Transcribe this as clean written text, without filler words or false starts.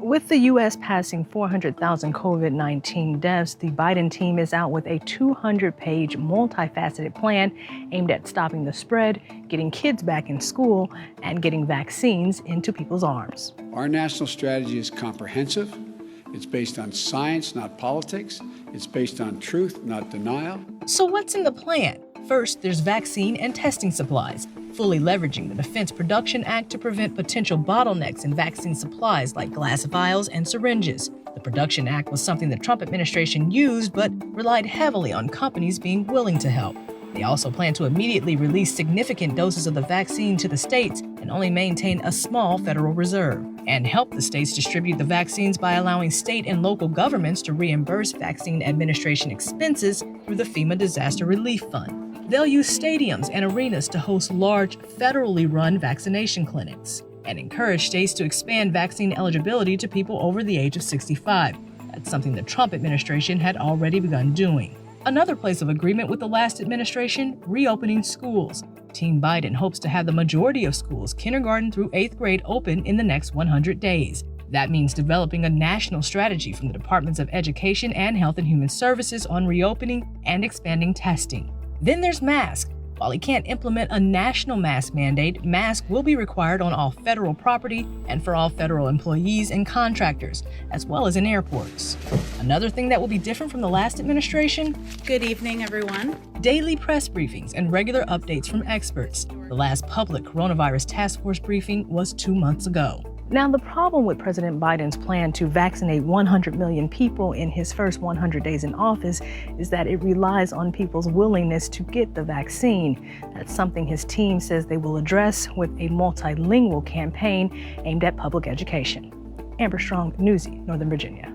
With the U.S. passing 400,000 COVID-19 deaths, the Biden team is out with a 200-page, multifaceted plan aimed at stopping the spread, getting kids back in school, and getting vaccines into people's arms. Our national strategy is comprehensive. It's based on science, not politics. It's based on truth, not denial. So what's in the plan? First, there's vaccine and testing supplies, fully leveraging the Defense Production Act to prevent potential bottlenecks in vaccine supplies like glass vials and syringes. The Production Act was something the Trump administration used, but relied heavily on companies being willing to help. They also plan to immediately release significant doses of the vaccine to the states and only maintain a small federal reserve, and help the states distribute the vaccines by allowing state and local governments to reimburse vaccine administration expenses through the FEMA Disaster Relief Fund. They'll use stadiums and arenas to host large, federally run vaccination clinics and encourage states to expand vaccine eligibility to people over the age of 65. That's something the Trump administration had already begun doing. Another place of agreement with the last administration, reopening schools. Team Biden hopes to have the majority of schools, kindergarten through 8th grade, open in the next 100 days. That means developing a national strategy from the Departments of Education and Health and Human Services on reopening and expanding testing. Then there's masks. While he can't implement a national mask mandate, masks will be required on all federal property and for all federal employees and contractors, as well as in airports. Another thing that will be different from the last administration? Good evening, everyone. Daily press briefings and regular updates from experts. The last public coronavirus task force briefing was 2 months ago. Now, the problem with President Biden's plan to vaccinate 100 million people in his first 100 days in office is that it relies on people's willingness to get the vaccine. That's something his team says they will address with a multilingual campaign aimed at public education. Amber Strong, Newsy, Northern Virginia.